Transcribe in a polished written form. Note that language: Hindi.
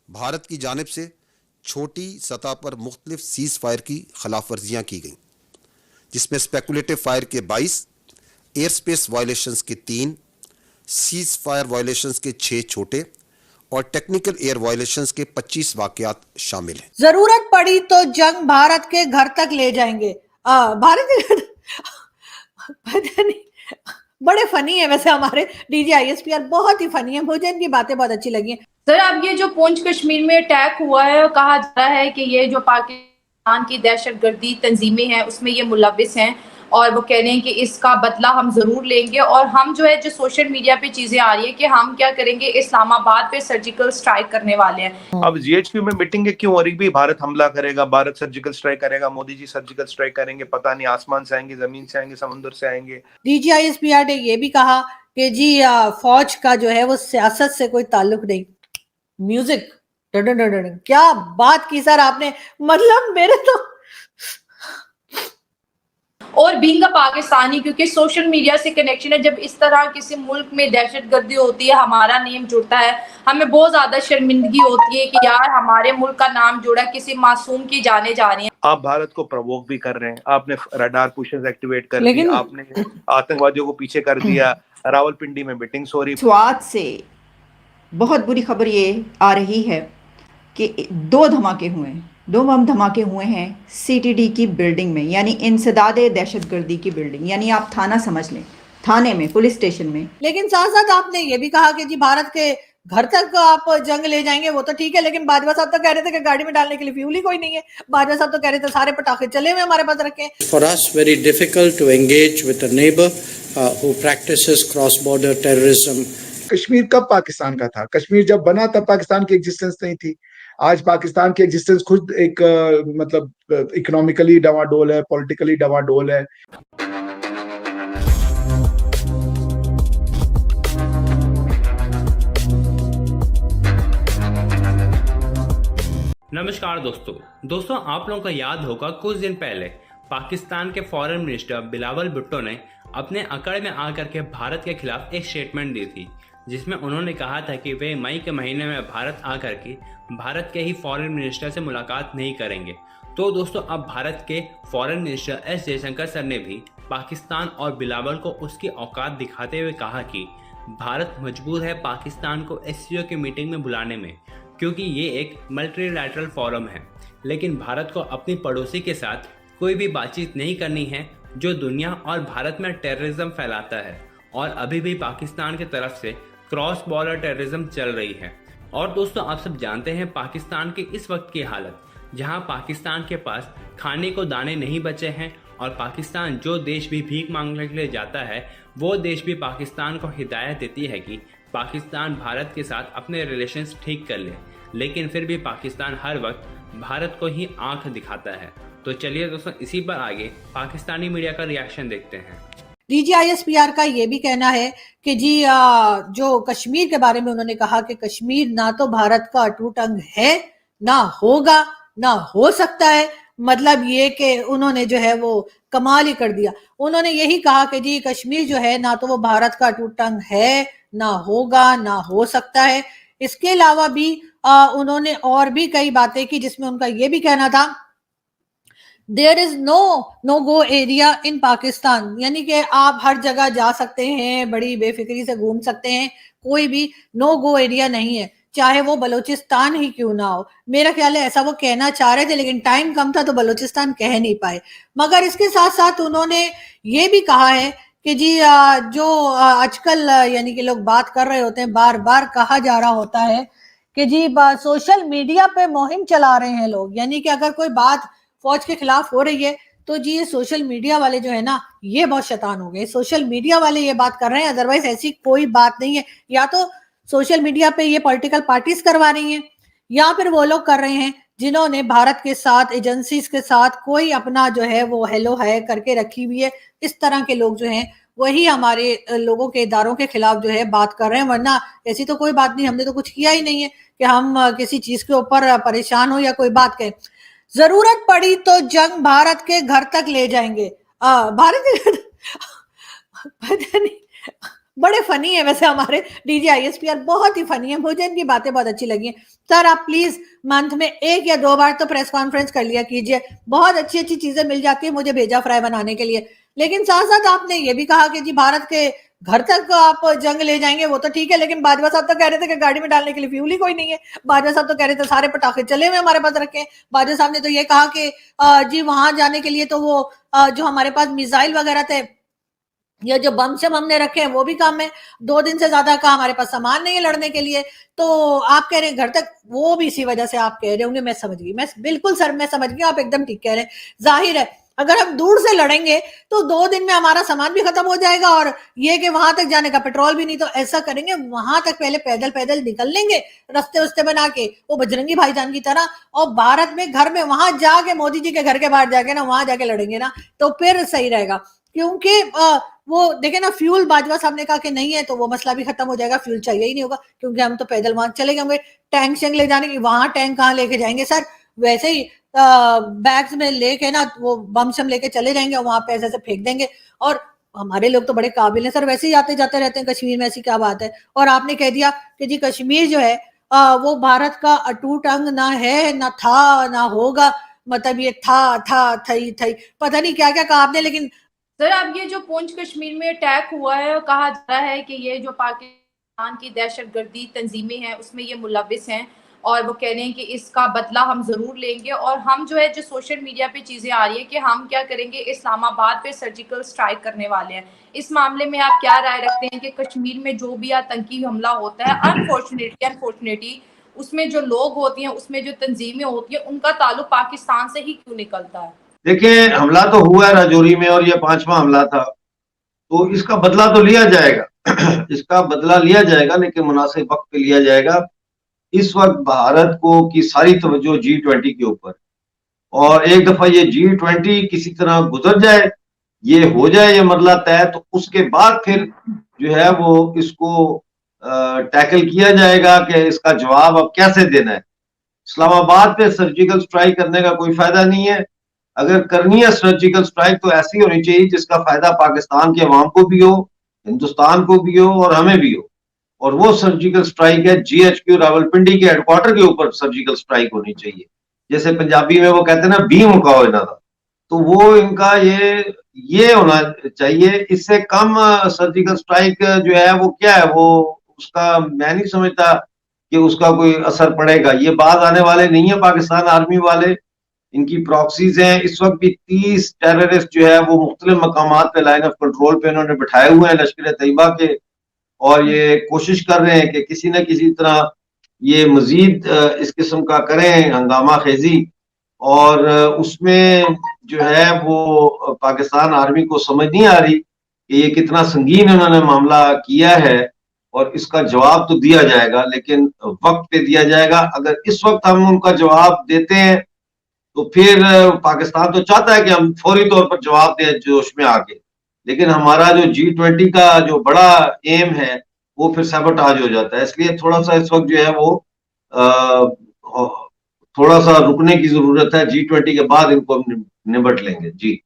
भारत की जानिब से छोटी सतह पर मुख्तलिफ सीज़ फायर की खिलाफ वर्जियाँ की गईं, जिसमें स्पेकुलेटिव फायर के 22, एयर स्पेस वायलेशंस के 3, सीज़ फायर वायलेशंस के 6 छोटे और टेक्निकल एयर वायलेशंस के 25 वाकयात शामिल हैं। जरूरत पड़ी तो जंग भारत के घर तक ले जाएंगे। भारत पता नहीं, बड़े फनी है वैसे हमारे डीजीआईएसपीआर, बहुत ही फनी है, मुझे इनकी बातें बहुत अच्छी लगी हैं। सर, अब ये जो पुंछ कश्मीर में अटैक हुआ है, कहा जा रहा है कि ये जो पाकिस्तान की दहशतगर्दी तंजीमें हैं उसमें ये मुलविस हैं और वो कह रहे हैं कि इसका बदला हम जरूर लेंगे। और हम जो सोशल मीडिया पे चीजें आ रही है कि हम क्या करेंगे, इस्लामाबाद पे सर्जिकल स्ट्राइक करने वाले हैं। अब जीएचक्यू में मीटिंग क्यों हो रही भी, भारत हमला करेगा, भारत सर्जिकल स्ट्राइक करेगा, मोदी जी सर्जिकल स्ट्राइक करेंगे, पता नहीं आसमान से आएंगे, जमीन से आएंगे, समुद्र से आएंगे। डीजीआईएसपीआर ने ये भी कहा कि जी फौज का जो है वो सियासत से कोई ताल्लुक नहीं। म्यूजिक क्या बात की सर आपने, मतलब मेरे तो और बीइंग अ पाकिस्तानी, क्योंकि सोशल मीडिया से कनेक्शन है, जब इस तरह किसी मुल्क में दहशतगर्दी होती है, हमारा नेम जुड़ता है, हमें बहुत ज्यादा शर्मिंदगी होती है कि यार हमारे मुल्क का नाम जुड़ा, किसी मासूम की जाने जा रही है। आप भारत को प्रवोक भी कर रहे हैं, आपने रडार पुशेस एक्टिवेट कर दी, आपने आतंकवादियों को पीछे कर दिया, रावलपिंडी में मीटिंग्स हो रही। स्वाद से बहुत बुरी खबर ये आ रही है कि 2 धमाके हुए हैं, 2 बम धमाके हुए हैं सीटीडी की बिल्डिंग में, यानी इंसदादे दहशतगर्दी की बिल्डिंग, यानी आप थाना समझ लें, थाने में, पुलिस स्टेशन में। लेकिन साथ साथ आपने ये भी कहा कि जी भारत के घर तक आप जंग ले जाएंगे, वो तो ठीक है, लेकिन बाजवा साहब तो कह रहे थे कि गाड़ी में डालने के लिए फ्यूल ही कोई नहीं है। बाजवा साहब तो कह रहे थे सारे पटाखे चले हुए हमारे पास रखे। For us, very difficult to engage with a neighbor who practices cross-border terrorism. Kashmir कब पाकिस्तान का था? कश्मीर जब बना तब पाकिस्तान की एग्जिस्टेंस नहीं थी। आज पाकिस्तान की एग्जिस्टेंस खुद एक मतलब इकोनॉमिकली डावाडोल है, पॉलिटिकली डावाडोल है। नमस्कार दोस्तों आप लोगों को याद होगा कुछ दिन पहले पाकिस्तान के फॉरेन मिनिस्टर बिलावल भुट्टो ने अपने अकड़ में आकर के भारत के खिलाफ एक स्टेटमेंट दी थी, जिसमें उन्होंने कहा था कि वे मई के महीने में भारत आकर के भारत के ही फॉरेन मिनिस्टर से मुलाकात नहीं करेंगे। तो दोस्तों अब भारत के foreign minister S Jaishankar sir ने भी पाकिस्तान और बिलावल को उसकी औकात दिखाते हुए कहा कि भारत मजबूर है पाकिस्तान को एससीओ की मीटिंग में बुलाने में, क्योंकि ये एक मल्टीलैटरल फोरम है, लेकिन भारत को अपनी पड़ोसी के साथ कोई भी बातचीत नहीं करनी है जो दुनिया और भारत में टेररिज्म फैलाता है। और अभी भी पाकिस्तान की तरफ से क्रॉस बॉर्डर टेररिज्म चल रही है। और दोस्तों आप सब जानते हैं पाकिस्तान की इस वक्त की हालत, जहां पाकिस्तान के पास खाने को दाने नहीं बचे हैं और पाकिस्तान जो देश भी भीख मांगने के लिए जाता है वो देश भी पाकिस्तान को हिदायत देती है कि पाकिस्तान भारत के साथ अपने रिलेशंस ठीक कर ले, लेकिन फिर भी पाकिस्तान हर वक्त भारत को ही आंख दिखाता है। तो चलिए दोस्तों इसी पर आगे पाकिस्तानी मीडिया का रिएक्शन देखते हैं। डीजीआईएसपीआर का ये भी कहना है कि जी जो कश्मीर के बारे में उन्होंने कहा कि कश्मीर ना तो भारत का अटूट अंग है, ना होगा, ना हो सकता है। मतलब ये कि उन्होंने जो है वो कमाल ही कर दिया। उन्होंने यही कहा कि जी कश्मीर जो है ना तो वो भारत का अटूट अंग है, ना होगा, ना हो सकता है। इसके अलावा भी उन्होंने और भी कई बातें की, जिसमें उनका ये भी कहना था there is no go area in Pakistan, यानी कि आप हर जगह जा सकते हैं, बड़ी बेफिक्री से घूम सकते हैं, कोई भी नो गो एरिया नहीं है, चाहे वो बलूचिस्तान ही क्यों ना हो। मेरा ख्याल है ऐसा वो कहना चाह रहे थे, लेकिन टाइम कम था तो बलूचिस्तान कह नहीं पाए। मगर इसके साथ साथ उन्होंने ये भी कहा है कि जी जो आजकल यानी कि लोग बात कर रहे होते हैं, बार बार कहा जा रहा होता है कि जी सोशल मीडिया पे मुहिम चला रहे हैं लोग, यानी कि अगर कोई बात फौज के खिलाफ हो रही है तो जी ये सोशल मीडिया वाले जो है ना ये बहुत शैतान हो गए, सोशल मीडिया वाले ये बात कर रहे हैं, अदरवाइज ऐसी कोई बात नहीं है। या तो सोशल मीडिया पे ये पॉलिटिकल पार्टीज करवा रही हैं, या फिर वो लोग कर रहे हैं जिन्होंने भारत के साथ एजेंसीज के साथ कोई अपना जो है वो हेलो है करके रखी हुई है। इस तरह के लोग जो हैं वही हमारे लोगों के इदारों के खिलाफ जो है बात कर रहे हैं, वरना ऐसी तो कोई बात नहीं, हमने तो कुछ किया ही नहीं है कि हम किसी चीज के ऊपर परेशान हो या कोई बात कहें। जरूरत पड़ी तो जंग भारत के घर तक ले जाएंगे। भारत पता नहीं, बड़े फनी है वैसे हमारे DGISPR, बहुत ही फनी है, मुझे इनकी बातें बहुत अच्छी लगी हैं। सर आप प्लीज मंथ में 1 या 2 बार तो प्रेस कॉन्फ्रेंस कर लिया कीजिए, बहुत अच्छी अच्छी चीजें मिल जाती है मुझे भेजा फ्राई बनाने के लिए। लेकिन साथ साथ आपने ये भी कहा कि जी भारत के घर तक आप जंग ले जाएंगे, वो तो ठीक है, लेकिन बाजवा साहब तो कह रहे थे कि गाड़ी में डालने के लिए फ्यूल ही कोई नहीं है। बाजवा साहब तो कह रहे थे सारे पटाखे चले हुए हमारे पास रखे हैं। बाजवा साहब ने तो ये कहा कि जी वहां जाने के लिए तो वो जो हमारे पास मिसाइल वगैरह थे या जो बम शम हमने रखे हैं वो भी कम है, 2 दिन से ज्यादा का हमारे पास सामान नहीं है लड़ने के लिए। तो आप कह रहे हैं घर तक, वो भी इसी वजह से आप कह रहे होंगे, मैं समझ गई, मैं बिल्कुल सर मैं समझ गई, आप एकदम ठीक कह रहे हैं। जाहिर है अगर हम दूर से लड़ेंगे तो 2 दिन में हमारा सामान भी खत्म हो जाएगा, और ये कि वहां तक जाने का पेट्रोल भी नहीं। तो ऐसा करेंगे, वहां तक पहले पैदल पैदल निकल लेंगे, रास्ते वस्ते बना के, वो बजरंगी भाईजान की तरह, और भारत में घर में वहां जाके मोदी जी के घर के बाहर जाके ना, वहां जाके लड़ेंगे ना, तो फिर सही रहेगा। क्योंकि वो देखे ना, फ्यूल बाजवा साहब ने कहा कि नहीं है, तो वो मसला भी खत्म हो जाएगा, फ्यूल चाहिए ही नहीं होगा, क्योंकि हम तो पैदल वहां चले गए। टैंक शैंक ले जाने की, वहां टैंक कहाँ लेके जाएंगे सर, वैसे ही बैग्स में लेके ना वो बम शम लेके चले जाएंगे, वहां पे ऐसे फेंक देंगे। और हमारे लोग तो बड़े काबिल हैं सर, वैसे ही आते जाते रहते हैं कश्मीर में, ऐसी क्या बात है। और आपने कह दिया कि जी कश्मीर जो है वो भारत का अटूट अंग ना है, ना था, ना होगा, मतलब ये था थई पता नहीं क्या क्या कहा आपने। लेकिन सर अब ये जो पुंछ कश्मीर में अटैक हुआ है, कहा जा रहा है कि ये जो पाकिस्तान की दहशतगर्दी तंजीमें हैं उसमें ये मुलविस हैं, और वो कह रहे हैं कि इसका बदला हम जरूर लेंगे। और हम जो है, जो सोशल मीडिया पे चीजें आ रही है कि हम क्या करेंगे, इस्लामाबाद पे सर्जिकल स्ट्राइक करने वाले हैं। इस मामले में आप क्या राय रखते हैं कि कश्मीर में जो भी आतंकी हमला होता है, अनफॉर्चुनेटली उसमें जो लोग होती हैं, उसमें जो तंजीमें होती हैं, उनका ताल्लुक पाकिस्तान से ही क्यों निकलता है? देखिए, हमला तो हुआ है राजौरी में, और ये 5वां हमला था, तो इसका बदला तो लिया जाएगा इसका बदला लिया जाएगा, लेकिन मुनासिब वक्त पे लिया जाएगा। इस वक्त भारत को की सारी तवज्जो G20 के ऊपर, और एक दफा ये G20 किसी तरह गुजर जाए, ये हो जाए ये मरला तय, तो उसके बाद फिर जो है वो इसको टैकल किया जाएगा कि इसका जवाब अब कैसे देना है। इस्लामाबाद पे सर्जिकल स्ट्राइक करने का कोई फायदा नहीं है। अगर करनी है सर्जिकल स्ट्राइक तो ऐसी होनी चाहिए जिसका फायदा पाकिस्तान के अवाम को भी हो, हिंदुस्तान को भी हो, और हमें भी हो। और वो सर्जिकल स्ट्राइक है GHQ रावलपिंडी के हेडक्वार्टर के ऊपर सर्जिकल स्ट्राइक होनी चाहिए। जैसे पंजाबी में वो कहते हैं ना, बी मुकाओ इन्हों का, तो वो इनका ये होना चाहिए। इससे कम सर्जिकल स्ट्राइक जो है वो क्या है, वो उसका मैं नहीं समझता कि उसका कोई असर पड़ेगा। ये बात आने वाले नहीं है पाकिस्तान आर्मी वाले, इनकी प्रॉक्सीज हैं। इस वक्त भी 30 टेररिस्ट जो है वो मुख्तलिफ मकामात पे लाइन ऑफ कंट्रोल पे इन्होंने बिठाए हुए हैं लश्कर तैयबा के, और ये कोशिश कर रहे हैं कि किसी न किसी तरह ये मजीद इस किस्म का करें हंगामा खेजी। और उसमें जो है वो पाकिस्तान आर्मी को समझ नहीं आ रही कि ये कितना संगीन इन्होंने मामला किया है, और इसका जवाब तो दिया जाएगा, लेकिन वक्त पे दिया जाएगा। अगर इस वक्त हम उनका जवाब देते हैं तो फिर पाकिस्तान तो चाहता है कि हम फौरी तौर पर जवाब दें जोश में आके, लेकिन हमारा जो G20 का जो बड़ा एम है वो फिर सैबोटाज हो जाता है। इसलिए थोड़ा सा इस वक्त जो है वो थोड़ा सा रुकने की जरूरत है। G20 के बाद इनको हम निबट लेंगे। जी।